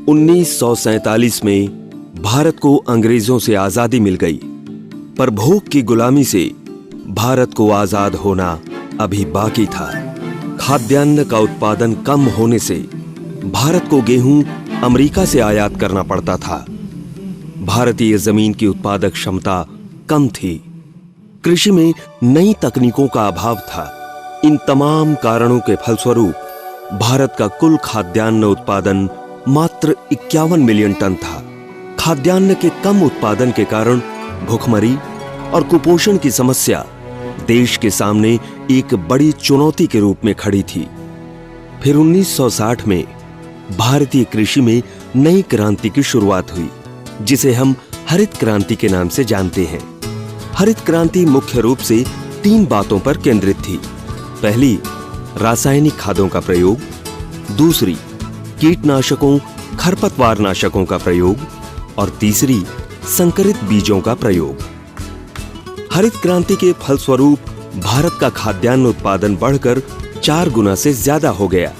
1947 में भारत को अंग्रेजों से आजादी मिल गई, पर भूख की गुलामी से भारत को आजाद होना अभी बाकी था। खाद्यान्न का उत्पादन कम होने से भारत को गेहूं अमेरिका से आयात करना पड़ता था। भारतीय जमीन की उत्पादक क्षमता कम थी। कृषि में नई तकनीकों का अभाव था। इन तमाम कारणों के फलस्वरूप भारत का कुल खाद्यान्न उत्पादन मात्र 51 मिलियन टन था। खाद्यान्न के कम उत्पादन के कारण भूखमरी और कुपोषण की समस्या देश के सामने एक बड़ी चुनौती के रूप में खड़ी थी। फिर 1960 में भारतीय कृषि में नई क्रांति की शुरुआत हुई, जिसे हम हरित क्रांति के नाम से जानते हैं। हरित क्रांति मुख्य रूप से 3 बातों पर केंद्रित थी। पहली, रासायनिक खादों का प्रयोग। दूसरी, कीटनाशकों, खरपतवार नाशकों का प्रयोग। और तीसरी, संकरित बीजों का प्रयोग। हरित क्रांति के फलस्वरूप भारत का खाद्यान्न उत्पादन बढ़कर 4 गुना से ज्यादा हो गया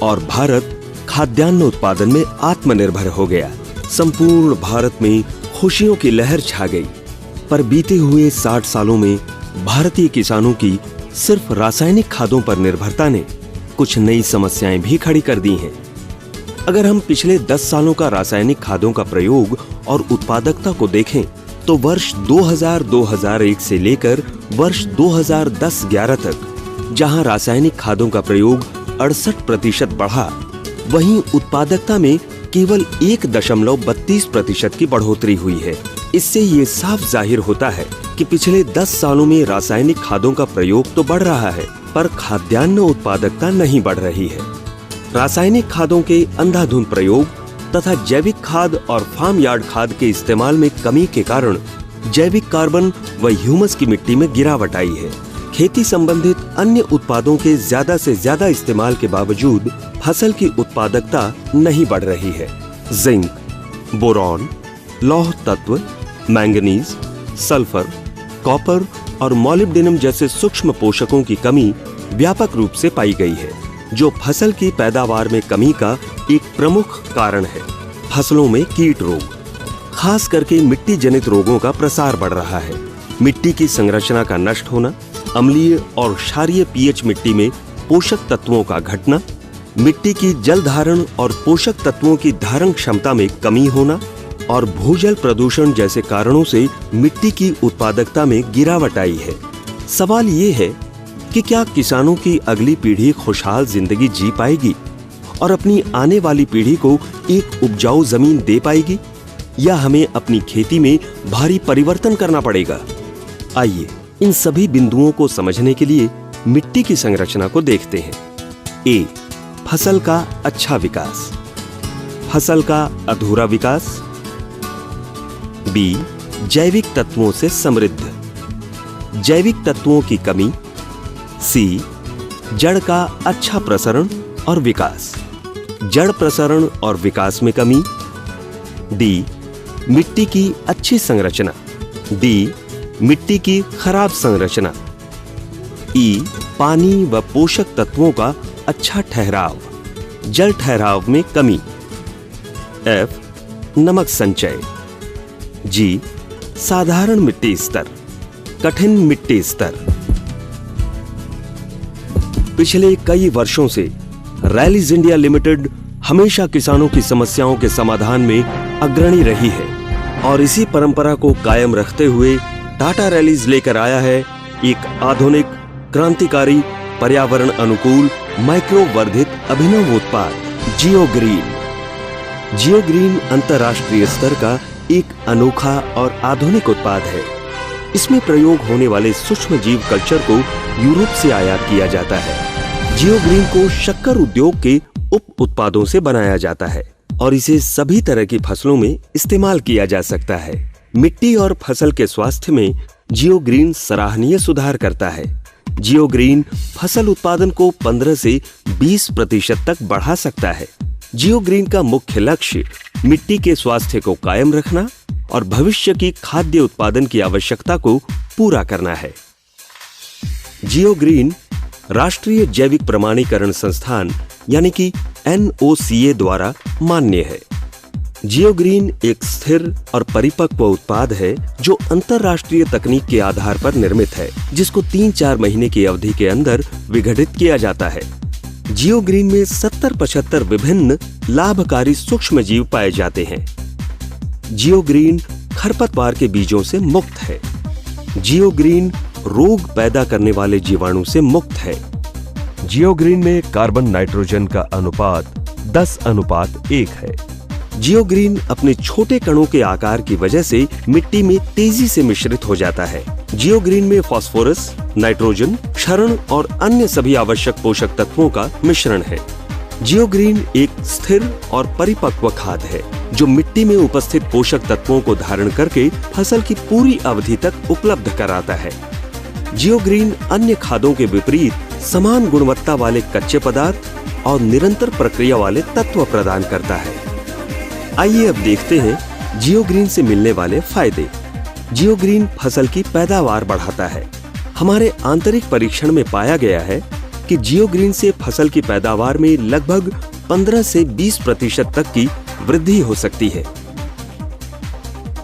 और भारत खाद्यान्न उत्पादन में आत्मनिर्भर हो गया। संपूर्ण भारत में खुशियों की लहर छा गई। पर बीते हुए 60 सालों में भारतीय किसानों की सिर्फ रासायनिक खादों पर निर्भरता ने कुछ नई समस्याएं भी खड़ी कर दी हैं। अगर हम पिछले 10 सालों का रासायनिक खादों का प्रयोग और उत्पादकता को देखें, तो वर्ष 2000-2001 से लेकर वर्ष 2010-11 तक जहां रासायनिक खादों का प्रयोग 68% बढ़ा, वहीं उत्पादकता में केवल 1.32% की बढ़ोतरी हुई है। इससे ये साफ जाहिर होता है कि पिछले 10 सालों में रासायनिक खादों का प्रयोग तो बढ़ रहा है, पर खाद्यान्न उत्पादकता नहीं बढ़ रही है। रासायनिक खादों के अंधाधुंध प्रयोग तथा जैविक खाद और फार्म यार्ड खाद के इस्तेमाल में कमी के कारण जैविक कार्बन व ह्यूमस की मिट्टी में गिरावट आई है। खेती संबंधित अन्य उत्पादों के ज्यादा से ज्यादा इस्तेमाल के बावजूद फसल की उत्पादकता नहीं बढ़ रही है। जिंक, बोरॉन, लौह तत्व, मैंगनीज, सल्फर, कॉपर और मोलिब्डेनम जैसे सूक्ष्म पोषकों की कमी व्यापक रूप से पाई गई है, जो फसल की पैदावार में कमी का एक प्रमुख कारण है। फसलों में कीट रोग, खास करके मिट्टी जनित रोगों का प्रसार बढ़ रहा है। मिट्टी की संरचना का नष्ट होना, अम्लीय और क्षारीय पीएच मिट्टी में पोषक तत्वों का घटना, मिट्टी की जल धारण और पोषक तत्वों की धारण क्षमता में कमी होना और भूजल प्रदूषण जैसे कारणों से मिट्टी की उत्पादकता में गिरावट आई है। सवाल ये है कि क्या किसानों की अगली पीढ़ी खुशहाल जिंदगी जी पाएगी और अपनी आने वाली पीढ़ी को एक उपजाऊ जमीन दे पाएगी, या हमें अपनी खेती में भारी परिवर्तन करना पड़ेगा? आइए इन सभी बिंदुओं को समझने के लिए मिट्टी की संरचना को देखते हैं। ए, फसल का अच्छा विकास। फसल का अधूरा विकास। बी, जैविक तत्वों से समृद्ध। जैविक तत्वों की कमी। सी, जड़ का अच्छा प्रसरण और विकास। जड़ प्रसरण और विकास में कमी। डी, मिट्टी की अच्छी संरचना। डी, मिट्टी की खराब संरचना। ई, पानी व पोषक तत्वों का अच्छा ठहराव, जल ठहराव में कमी। एफ, नमक संचय। जी, साधारण मिट्टी स्तर, कठिन मिट्टी स्तर। पिछले कई वर्षों से रैलीज इंडिया लिमिटेड हमेशा किसानों की समस्याओं के समाधान में अग्रणी रही है और इसी परंपरा को कायम रखते हुए टाटा रैलीज लेकर आया है एक आधुनिक, क्रांतिकारी, पर्यावरण अनुकूल, माइक्रो वर्धित अभिनव उत्पाद जियो ग्रीन। जियो ग्रीन अंतर्राष्ट्रीय स्तर का एक अनोखा और आधुनिक उत्पाद है। इसमें प्रयोग होने वाले सूक्ष्म जीव कल्चर को यूरोप से आयात किया जाता है। जियो ग्रीन को शक्कर उद्योग के उप उत्पादों से बनाया जाता है और इसे सभी तरह की फसलों में इस्तेमाल किया जा सकता है। मिट्टी और फसल के स्वास्थ्य में जियो ग्रीन सराहनीय सुधार करता है। जियो ग्रीन फसल उत्पादन को 15 से 20% तक बढ़ा सकता है। जियो ग्रीन का मुख्य लक्ष्य मिट्टी के स्वास्थ्य को कायम रखना और भविष्य की खाद्य उत्पादन की आवश्यकता को पूरा करना है। जियो ग्रीन राष्ट्रीय जैविक प्रमाणीकरण संस्थान यानी कि NOCA द्वारा मान्य है। जियोग्रीन एक स्थिर और परिपक्व उत्पाद है जो अंतरराष्ट्रीय तकनीक के आधार पर निर्मित है, जिसको 3-4 महीने की अवधि के अंदर विघटित किया जाता है। जियोग्रीन में 70-75 विभिन्न लाभकारी सूक्ष्म जीव पाए जाते हैं। जियोग्रीन खरपतवार के बीजों से मुक्त है। जियोग्रीन रोग पैदा करने वाले जीवाणु से मुक्त है। जियोग्रीन में कार्बन नाइट्रोजन का अनुपात 10:1 है। जियोग्रीन अपने छोटे कणों के आकार की वजह से मिट्टी में तेजी से मिश्रित हो जाता है। जियोग्रीन में फास्फोरस, नाइट्रोजन, क्षारण और अन्य सभी आवश्यक पोषक तत्वों का मिश्रण है। जियोग्रीन एक स्थिर और परिपक्व खाद है जो मिट्टी में उपस्थित पोषक तत्वों को धारण करके फसल की पूरी अवधि तक उपलब्ध कराता है। जियोग्रीन अन्य खादों के विपरीत समान गुणवत्ता वाले कच्चे पदार्थ और निरंतर प्रक्रिया वाले तत्व प्रदान करता है। आइए अब देखते हैं जियोग्रीन से मिलने वाले फायदे। जियोग्रीन फसल की पैदावार बढ़ाता है। हमारे आंतरिक परीक्षण में पाया गया है कि जियोग्रीन से फसल की पैदावार में लगभग 15 से 20% तक की वृद्धि हो सकती है।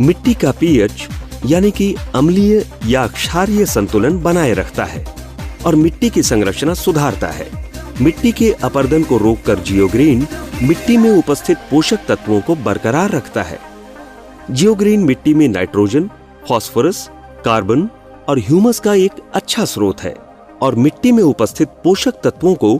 मिट्टी का पीएच यानी कि अम्लीय या क्षारीय संतुलन बनाए रखता है और मिट्टी की संरचना सुधारता है। मिट्टी के अपरदन को रोककर जियोग्रीन मिट्टी में उपस्थित पोषक तत्वों को बरकरार रखता है। जियोग्रीन मिट्टी में नाइट्रोजन, फास्फोरस, कार्बन और ह्यूमस का एक अच्छा स्रोत है और मिट्टी में उपस्थित पोषक तत्वों को